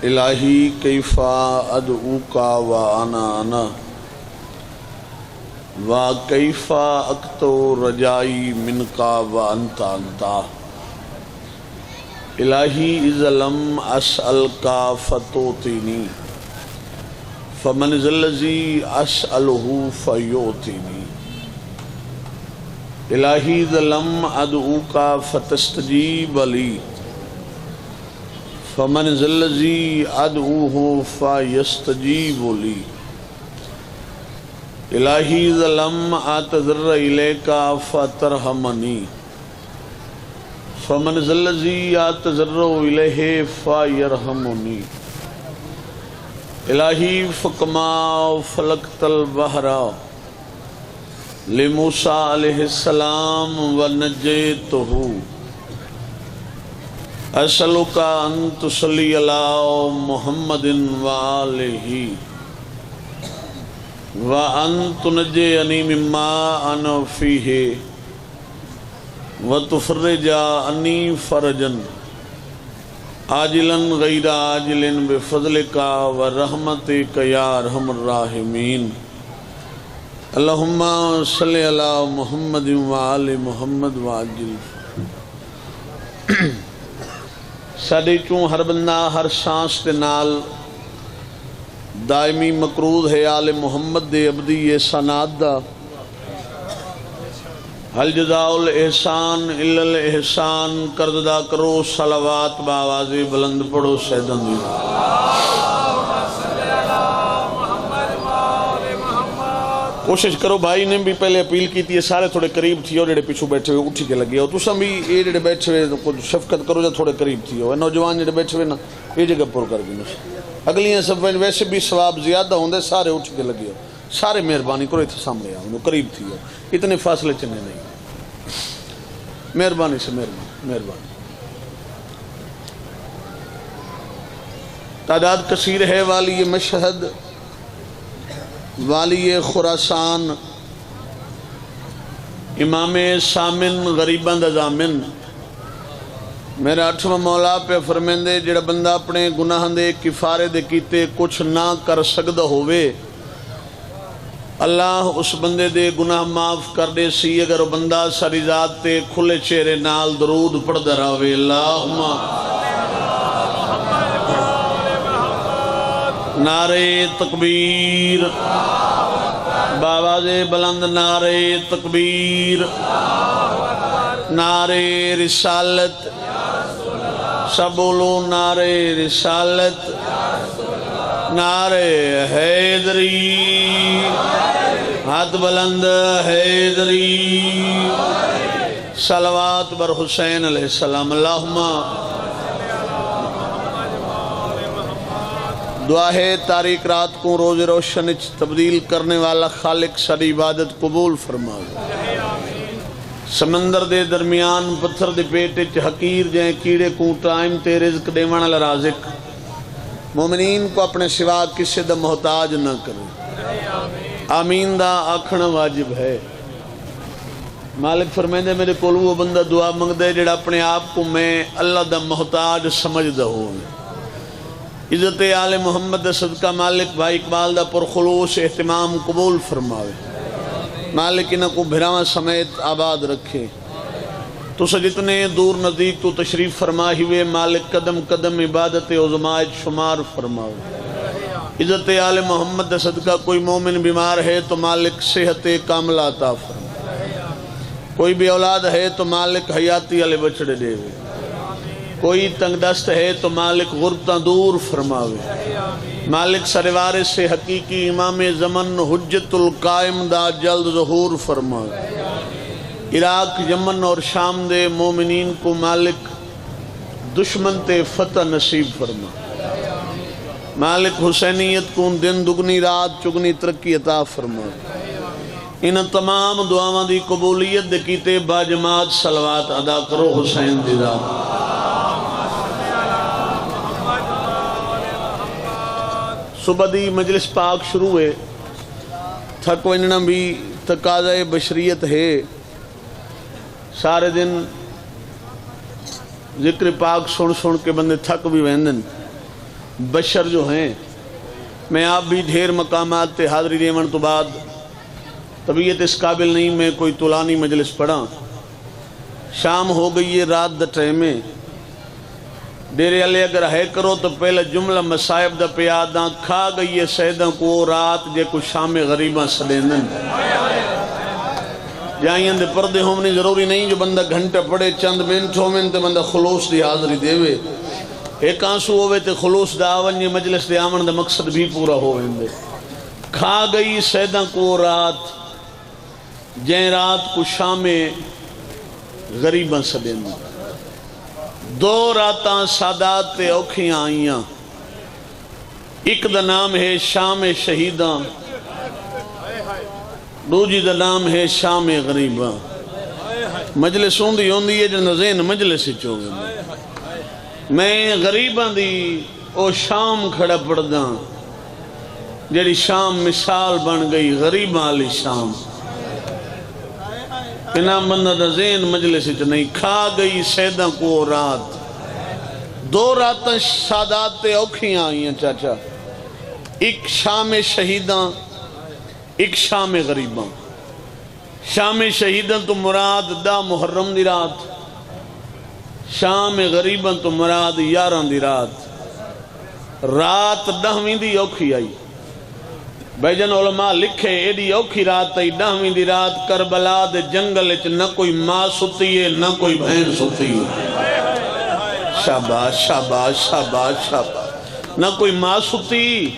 الہی کیفا ادعوکا وانا وا کیفا اکتو رجائی منکا وانتا انتا الہی اذا لم اسألکا فتوتینی فمن ذلذی اسألہ فیوتینی الہی اذا لم ادعوکا فتستجیب لی فمن ذلذی ادعوہ فیستجیب لی الہی اذا لم اعتذر الیکا فترحمنی فمن ذلذی اعتذر الیہ فیرحمنی الہی فکما فلقت البحر لموسیٰ علیہ السلام ونجیتہ اسألک ان تصلی علی محمد وآلہ وان تنجینی مما انا فیہ وتفرج عنی فرجا عاجلا غیر عاجل بفضلک ورحمتک یا ارحم الراحمین اللہم صلی علی محمد وآل محمد وعجل ساڈے چوں ہر بندہ ہر سانس دے نال دائمی مقروض ہے آل محمد دے ابدی احسانات دا حل جزاء الاحسان الا الاحسان قرض دا کرو صلوات باواز بلند پڑھو سیدن دی کوشش کرو بھائی نے بھی پہلے اپیل کی تھی سارے تھوڑے قریب تھی اور جڑے پیچھے بیٹھے ہوئے اٹھی کے لگے ہو تو سب بھی یہ جڑے بیٹھے ہوئے کچھ شفقت کرو جا تھوڑے قریب تھی ہو نوجوان جڑے بیٹھے ہوئے نا یہ جگہ پر کر گئی اگلیاں سب ویسے بھی ثواب زیادہ ہوندے سارے اٹھ کے لگے ہو سارے مہربانی کرو اتنے سامنے آؤ قریب تھی ہو اتنے فاصلے چنے نہیں مہربانی سے مہربانی تعداد کثیر ہے والی مشہد والی خراسان امام سامن غریباں دا ضامن میرا 8واں مولا پہ فرمیندے جڑا بندہ اپنے گناہ دے کفارے دے کیتے کچھ نہ کر سکدا ہوئے اللہ اس بندے دے گناہ معاف کر دے سی اگر وہ بندہ ساری ذات تے کھلے چہرے نال درود پڑھدا رہے اللہم نعرے تکبیر باواز بلند نعرے تکبیر نعرے رسالت سب بولو نعرے رسالت نعرے حیدری ہاتھ بلند حیدری صلوات بر حسین علیہ السلام اللہم دعا ہے تاریک رات کو روز روشن تبدیل کرنے والا خالق ساری عبادت قبول فرمائے سمندر دے درمیان پتھر دے پیٹے حقیر جائیں کیڑے کو ٹائم تے رزق دے والا رازق مومنین کو اپنے سوا کسی دا محتاج نہ کرے آمین دا آکھنا واجب ہے مالک فرمائندے میرے کول وہ بندہ دعا منگ دے جڑا اپنے آپ کو میں اللہ دا محتاج سمجھ دا ہوئے عزت آل محمد صدقہ مالک بھائی اقبال دا پرخلوص اہتمام قبول فرماوے مالک انہاں کو بھراواں سمیت آباد رکھے تو جتنے دور نزدیک تو تشریف فرمائی ہوئے مالک قدم قدم عبادت عظمائت شمار فرماوے عزت آل محمد صدقہ کوئی مومن بیمار ہے تو مالک صحت کاملہ عطا فرماوے کوئی بھی اولاد ہے تو مالک حیاتی علی بچڑے دے کوئی تنگ دست ہے تو مالک غربتاں دور فرماوے مالک سروار سے حقیقی امام زمن حجت القائم دا جلد ظہور فرماوے عراق یمن اور شام دے مومنین کو مالک دشمن تے فتح نصیب فرما مالک حسینیت کو دن دگنی رات چگنی ترقی عطا فرما ان تمام دعاواں دی قبولیت دے کیتے باجماعت صلوات ادا کرو حسین دی ذات صبح دی مجلس پاک شروع ہے تھک وننا بھی تقاضۂ بشریت ہے سارے دن ذکر پاک سن سن کے بندے تھک بھی ویندن. بشر جو ہیں، میں آپ بھی ڈھیر مقامات تے حاضری دیون تو بعد طبیعت اس قابل نہیں میں کوئی طولانی مجلس پڑھا. شام ہو گئی ہے، رات دا ٹائم ہے. ڈیرے والے اگر ہے کرو تو پہلا جملہ مصائب دا پیاداں کھا گئی ہے سیداں کو رات جے کو شام غریباں سدیندن. جائیں دے پردے ہونے ضروری نہیں جو بندہ گھنٹہ پڑے چند منٹ ہومن تے بندہ خلوص دی حاضری دے وے. ایک آنسو ہوئے تے خلوص دا آون یہ مجلس دے آمن دا مقصد بھی پورا ہوئے دے. کھا گئی سیداں کو رات جائیں رات کو شام غریباں سدیندن. دو راتاں سادات تے اوکھیاں آئیاں. ایک دا نام ہے شام شہیداں، دوجی دا نام ہے شام غریباں. مجلس ہوندی ہوندی ہے جن ذہن مجلس چو گئے. میں غریباں دی او شام کھڑا پڑھداں جیڑی شام مثال بن گئی غریباں علی شام. کنا بندہ دا ذہن مجلس چ نہیں. کھا گئی سیداں کو رات، دو راتاں سادات تے اوکھیاں آئیاں چاچا. ایک شام شہیداں، ایک شام غریباں. شام شہیداں تو مراد 10 محرم دی رات، شام غریباں تو مراد 11 دی رات. رات 10ویں دی اوکھی آئی. بھائی جن علماء لکھے ایڈی اوکھی رات آئی 10ویں دی رات. کربلا دے جنگل اچ نہ کوئی ماں ستی ہے نہ کوئی بہن ستی ہے. شاباش شاباش شاباش شاباش. نہ کوئی ماں ستی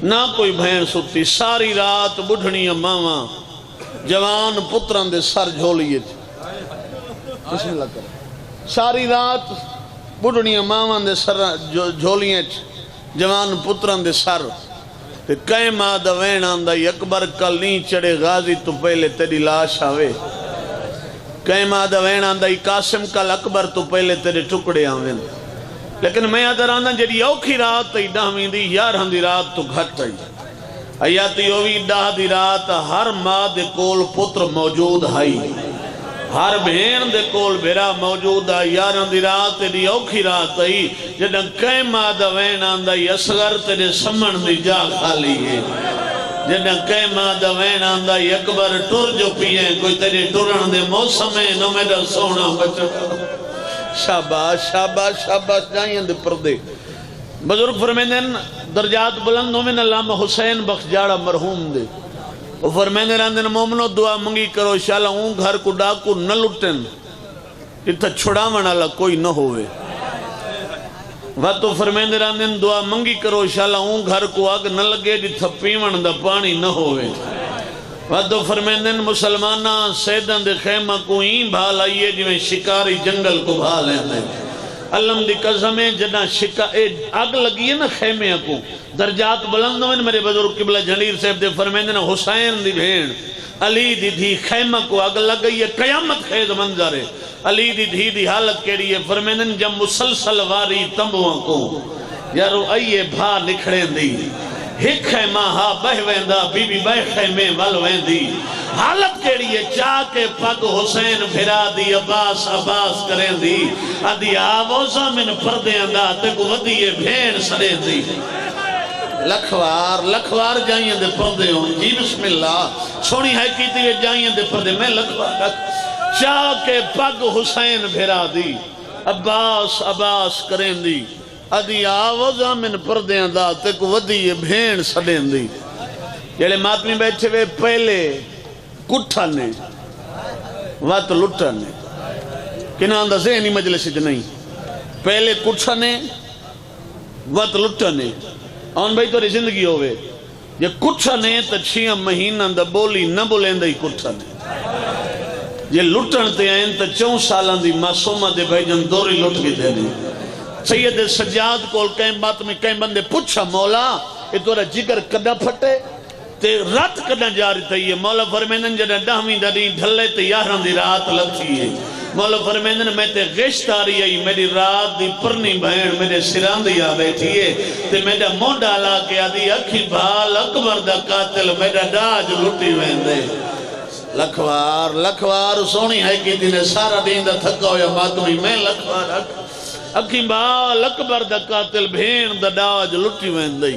نہ کوئی بہن ستی. ساری رات بڑھنیاں ماواں جوان پتران دے سر جھولیے تھے. بسم اللہ کریں. ساری رات بڑھنیاں ماواں دے سر جھولیے تھے جوان پتران دے سر. کئے ماں دا وین آندائی اکبر کل نہیں چڑے غازی تو پہلے تیری لاش آوے. کئے ماں دا وین آندائی قاسم کل اکبر تو پہلے تیرے ٹکڑے آویں. لیکن میں ادھر آندہ جیڑی اوکھی رات ای 10ویں دی 11 دی رات تو گھٹ آئی. آیاتی ہوئی 10 دی رات ہر ماں دے کول پتر موجود ہائی، ہر بہن دے کول بھیرا موجود ہے. 11 دی رات دی اوکھی رات آئی جدہ کئے ماں دا وین آندائی اصغر تیرے سمن دی جا خالی ہے. جدہ کئے ماں دا وین آندائی اکبر ٹر جو پیئے کوئی تیرے ٹرن دے موسم ہے نو میرا سونا بچہ. شاباش شاباش شاباش. جائیں دے پردے. بزرگ فرمیندن درجات بلند ہومن علامہ حسین بخش جاڑا مرحوم دے. وہ فرمیندن راندن مومنو دعا منگی کرو شالا اون گھر کو ڈاکو نہ لٹن اتھا چھڑاونا لا کوئی نہ ہوئے. تو فرمیندن راندن دعا منگی کرو شالا اون گھر کو آگ نہ لگے جتھا پیون دا پانی نہ ہوئے. تو فرمیندن مسلمانہ سیدن دے خیمہ کو ہی بھال آئیے جویں شکاری جنگل کو بھال ہیں. علم دی قسمیں جنہ آگ لگی ہے نا خیمے کو درجات بلند ہوئے. میرے بزرگ قبلہ جنیر صاحب دے فرمیندن حسین دی بھین علی دی دھی خیمہ کو آگ لگ گئی ہے. قیامت خیز منظر ہے. علی دی دھی دی حالت کیڑی ہے. فرمیندن جب مسلسل واری تمبوان کو یارو آئیے بھا نکھڑیں دی ہک خیمہ ہا بہ ویندہ بی بی بہ خیمے ول ویندی. حالت کیڑی ہے چاہ کے پگ حسین پھرا دی عباس عباس کریں دی ادھی آووزہ من پردے اندہ تک ودیے بھین سریں دی. لکھوار جائیں دے پردے ہوں. جی بسم اللہ سونی ہے کیتی ہے جائیں دے پردے میں لکھوار چاہ کے پگ حسین پھرا دی عباس عباس کریں دی ادھی آووزہ من پردے اندہ تک ودیے بھین سریں دی. جیلے ماتمی بیٹھے ہوئے پہلے کٹھا نے وقت لٹھا نے کنا اندہ ذہنی مجلس نہیں. پہلے کٹھا نے وقت لٹھا نے آن بھائی تو زندگی ہوئے. یہ کٹھا نے تا 6 مہینہ اندہ بولی نہ بولیں دائی کٹھا نے. یہ لٹھن تے آئیں تا 4 سالان دی معصومہ دے بھائی جن دوری لٹ کے دے دی. سید سجاد کول کہیں بات میں کہیں بندے پوچھا مولا یہ تورا جگر کدہ پھٹے تے رات کدہ جاری تھی ہے. مولا فرمیندن جدہ 10ویں دری ڈھلے تے 11 دی رات لگتی ہے. مولا فرمیندن میں تے غشت آ رہی ہے میری رات دی پرنی بہن میرے سران دی آ بیٹھی ہے تے میرا مون ڈالا کے آدھی اکھی بھال اکبر دا قاتل میرا ڈاج لٹی ویندے. لکھوار سونی ہے کہ دینے سارا دین دا تھکا ہویا ماتمی میں لکھوار اکھی بال اکبر دا قاتل بھین دا ڈاج لٹی ویندئی